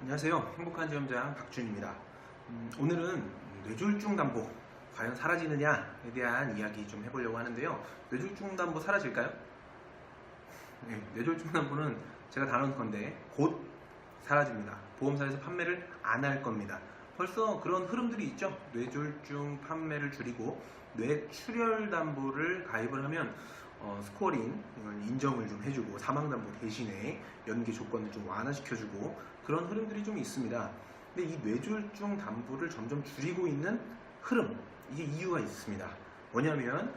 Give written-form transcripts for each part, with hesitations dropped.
안녕하세요. 행복한 지점장 박준입니다. 오늘은 뇌졸중 담보 과연 사라지느냐에 대한 이야기 좀 해보려고 하는데요. 뇌졸중 담보 사라질까요? 네, 뇌졸중 담보는 제가 다룬 건데 곧 사라집니다. 보험사에서 판매를 안 할 겁니다. 벌써 그런 흐름들이 있죠. 뇌졸중 판매를 줄이고 뇌출혈 담보를 가입을 하면 스코어링 인정을 좀 해주고 사망담보 대신에 연기 조건을 좀 완화시켜주고 그런 흐름들이 좀 있습니다. 근데 이 뇌졸중 담보를 점점 줄이고 있는 흐름, 이게 이유가 있습니다. 뭐냐면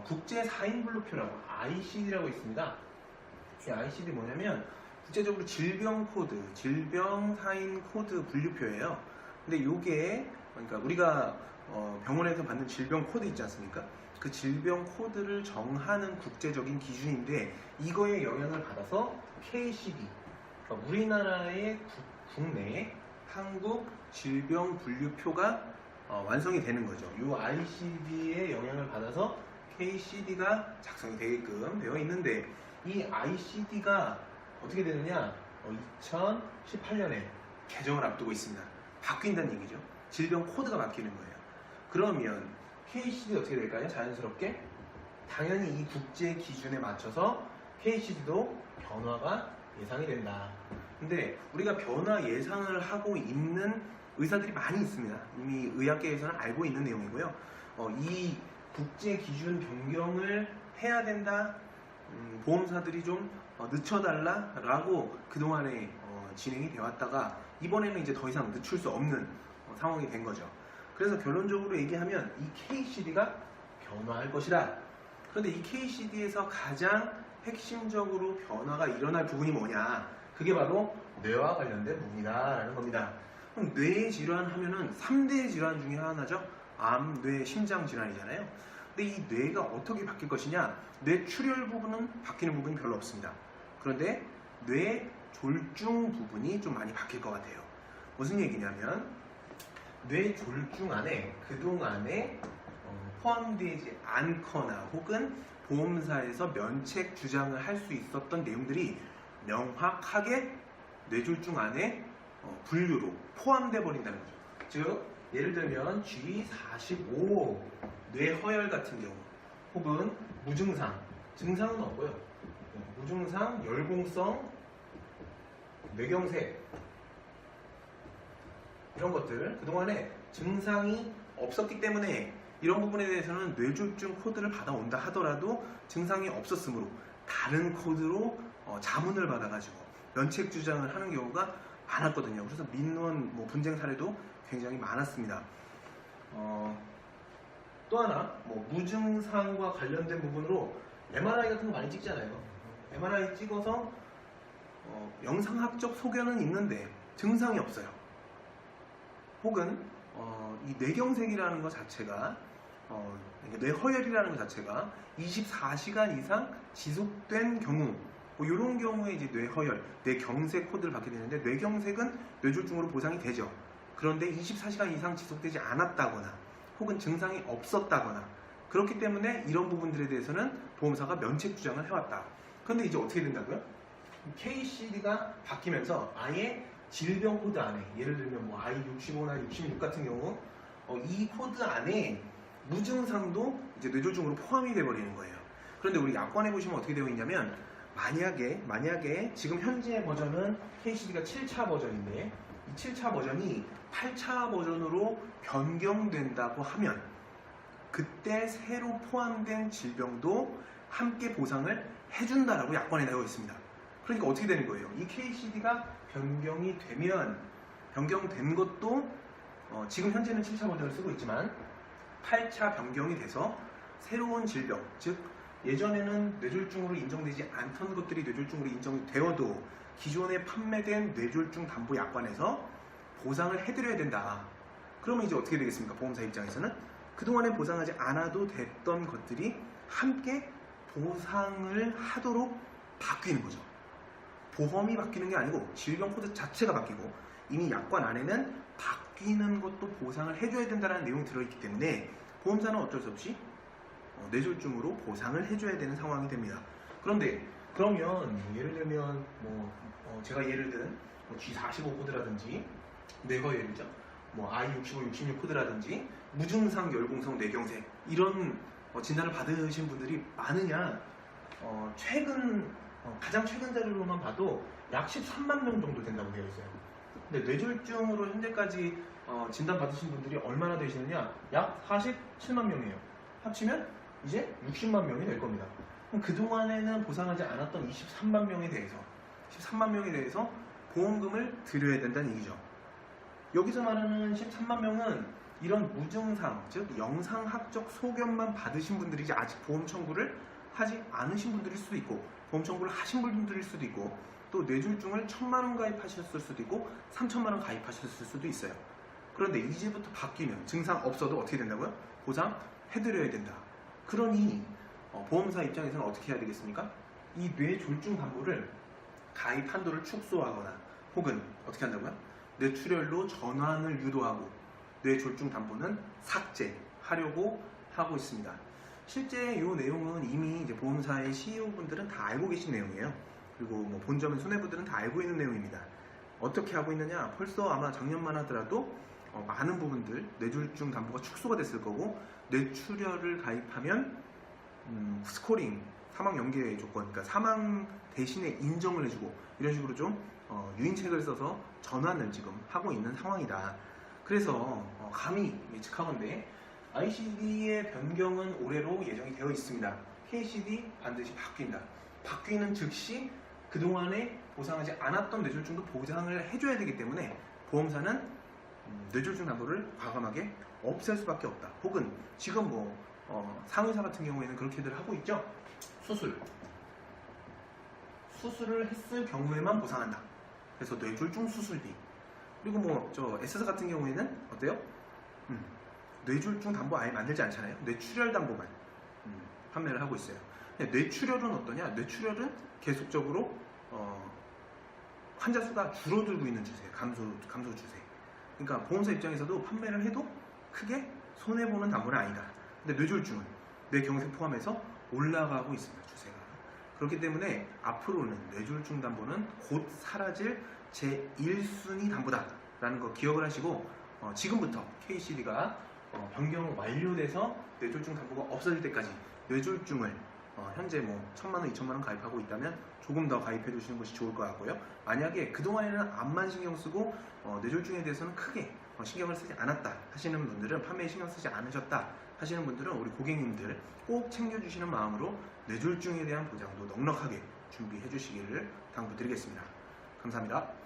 국제 사인분류표라고 ICD라고 있습니다. 이 ICD 뭐냐면 국제적으로 질병 코드, 질병 사인 코드 분류표예요. 근데 요게 그러니까 우리가 병원에서 받는 질병 코드 있지 않습니까? 그 질병 코드를 정하는 국제적인 기준인데 이거에 영향을 받아서 KCD, 그러니까 우리나라의 국내 한국 질병 분류표가 완성이 되는 거죠. 이 ICD의 영향을 받아서 KCD가 작성이 되게끔 되어 있는데 이 ICD가 어떻게 되느냐? 2018년에 개정을 앞두고 있습니다. 바뀐다는 얘기죠. 질병 코드가 바뀌는 거예요. 그러면 KCD 어떻게 될까요? 자연스럽게 당연히 이 국제 기준에 맞춰서 KCD도 변화가 예상이 된다. 근데 우리가 변화 예상을 하고 있는 의사들이 많이 있습니다. 이미 의학계에서는 알고 있는 내용이고요. 이 국제 기준 변경을 해야 된다. 보험사들이 좀 늦춰달라라고 그동안에 진행이 되어 왔다가 이번에는 이제 더 이상 늦출 수 없는 상황이 된 거죠. 그래서 결론적으로 얘기하면 이 KCD가 변화할 것이다. 그런데 이 KCD에서 가장 핵심적으로 변화가 일어날 부분이 뭐냐? 그게 바로 뇌와 관련된 부분이다라는 겁니다. 그럼 뇌 질환 하면은 3대 질환 중에 하나죠. 암, 뇌, 심장 질환이잖아요. 근데 이 뇌가 어떻게 바뀔 것이냐? 뇌 출혈 부분은 바뀌는 부분이 별로 없습니다. 그런데 뇌 졸중 부분이 좀 많이 바뀔 것 같아요. 무슨 얘기냐면 뇌 졸중 안에 그동안에 포함되지 않거나 혹은 보험사에서 면책 주장을 할 수 있었던 내용들이 명확하게 뇌졸중 안에 분류로 포함되어 버린다는 거죠. 즉 예를 들면 G45 뇌허열 같은 경우 혹은 무증상, 증상은 없고요. 무증상, 열공성, 뇌경색 이런 것들 그동안에 증상이 없었기 때문에 이런 부분에 대해서는 뇌졸중 코드를 받아온다 하더라도 증상이 없었으므로 다른 코드로 자문을 받아가지고 면책 주장을 하는 경우가 많았거든요. 그래서 민원 분쟁 사례도 굉장히 많았습니다. 또 하나 무증상과 관련된 부분으로 MRI 같은 거 많이 찍잖아요. MRI 찍어서 영상학적 소견은 있는데 증상이 없어요. 혹은 이 뇌경색이라는 것 자체가 뇌허열이라는 것 자체가 24시간 이상 지속된 경우 이런 경우에 이제 뇌허열, 뇌경색 코드를 받게 되는데 뇌경색은 뇌졸중으로 보상이 되죠. 그런데 24시간 이상 지속되지 않았다거나 혹은 증상이 없었다거나 그렇기 때문에 이런 부분들에 대해서는 보험사가 면책 주장을 해왔다. 그런데 이제 어떻게 된다고요? KCD가 바뀌면서 아예 질병 코드 안에 예를 들면 I65나 66 같은 경우 이 코드 안에 무증상도 이제 뇌졸중으로 포함이 돼 버리는 거예요. 그런데 우리 약관에 보시면 어떻게 되어 있냐면 만약에 지금 현재 버전은 KCD가 7차 버전인데 이 7차 버전이 8차 버전으로 변경된다고 하면 그때 새로 포함된 질병도 함께 보상을 해준다라고 약관에 나와 있습니다. 그러니까 어떻게 되는 거예요? 이 KCD가 변경된 것도 지금 현재는 7차 버전을 쓰고 있지만 8차 변경이 돼서 새로운 질병, 즉 예전에는 뇌졸중으로 인정되지 않던 것들이 뇌졸중으로 인정되어도 기존에 판매된 뇌졸중 담보 약관에서 보상을 해드려야 된다. 그러면 이제 어떻게 되겠습니까? 보험사 입장에서는 그동안에 보상하지 않아도 됐던 것들이 함께 보상을 하도록 바뀌는 거죠. 보험이 바뀌는 게 아니고 질병 코드 자체가 바뀌고 이미 약관 안에는 바뀌는 것도 보상을 해줘야 된다는 내용이 들어있기 때문에 보험사는 어쩔 수 없이 뇌졸중으로 보상을 해줘야 되는 상황이 됩니다. 그런데 그러면 예를 들면 제가 예를 든 뭐 G45 코드라든지 뇌거열이죠. 뭐 I65, 66 코드라든지 무증상 열공성 뇌경색 이런 진단을 받으신 분들이 많으냐? 가장 최근 자료로만 봐도 약 13만 명 정도 된다고 되어 있어요. 근데 뇌졸중으로 현재까지 진단 받으신 분들이 얼마나 되시느냐? 약 47만 명이에요. 합치면 이제 60만 명이 될 겁니다. 그럼 그동안에는 보상하지 않았던 23만 명에 대해서 보험금을 드려야 된다는 얘기죠. 여기서 말하는 13만 명은 이런 무증상, 즉 영상학적 소견만 받으신 분들이지 아직 보험 청구를 하지 않으신 분들일 수도 있고 보험 청구를 하신 분들일 수도 있고 또 뇌졸중을 1,000만 원 가입하셨을 수도 있고 3,000만 원 가입하셨을 수도 있어요. 그런데 이제부터 바뀌면 증상 없어도 어떻게 된다고요? 보상해드려야 된다. 그러니 보험사 입장에서는 어떻게 해야 되겠습니까? 이 뇌졸중 담보를 가입 한도를 축소하거나 혹은 어떻게 한다고요? 뇌출혈로 전환을 유도하고 뇌졸중 담보는 삭제하려고 하고 있습니다. 실제 이 내용은 이미 이제 보험사의 CEO분들은 다 알고 계신 내용이에요. 그리고 뭐 본점의 손해부들은 다 알고 있는 내용입니다. 어떻게 하고 있느냐? 벌써 아마 작년만 하더라도 많은 부분들 뇌졸중 담보가 축소가 됐을 거고 뇌출혈을 가입하면 스코링, 사망 연계 조건, 그러니까 사망 대신에 인정을 해주고 이런 식으로 좀 유인책을 써서 전환을 지금 하고 있는 상황이다. 그래서 감히 예측하건대 ICD의 변경은 올해로 예정이 되어 있습니다. KCD 반드시 바뀐다. 바뀌는 즉시 그동안에 보상하지 않았던 뇌졸중도 보상을 해줘야 되기 때문에 보험사는 뇌졸중 담보를 과감하게 없앨 수밖에 없다. 혹은 지금 상의사 같은 경우에는 그렇게들 하고 있죠. 수술을 했을 경우에만 보상한다. 그래서 뇌졸중 수술비. 그리고 S사 같은 경우에는 어때요? 뇌졸중 담보 아예 만들지 않잖아요. 뇌출혈 담보만 판매를 하고 있어요. 뇌출혈은 어떠냐? 뇌출혈은 계속적으로 환자 수가 줄어들고 있는 추세, 감소 추세. 그러니까 보험사 입장에서도 판매를 해도 크게 손해보는 담보는 아니다. 근데 뇌졸중은 뇌경색 포함해서 올라가고 있습니다. 추세가. 그렇기 때문에 앞으로는 뇌졸중 담보는 곧 사라질 제1순위 담보다라는 거 기억을 하시고 지금부터 KCD가 변경 완료돼서 뇌졸중 담보가 없어질 때까지 뇌졸중을 현재 1,000만 원, 2,000만 원 가입하고 있다면 조금 더 가입해 주시는 것이 좋을 것 같고요. 만약에 그동안에는 암만 신경 쓰고 뇌졸중에 대해서는 크게 신경을 쓰지 않았다 하시는 분들은 판매에 신경 쓰지 않으셨다 하시는 분들은 우리 고객님들 꼭 챙겨주시는 마음으로 뇌졸중에 대한 보장도 넉넉하게 준비해 주시기를 당부드리겠습니다. 감사합니다.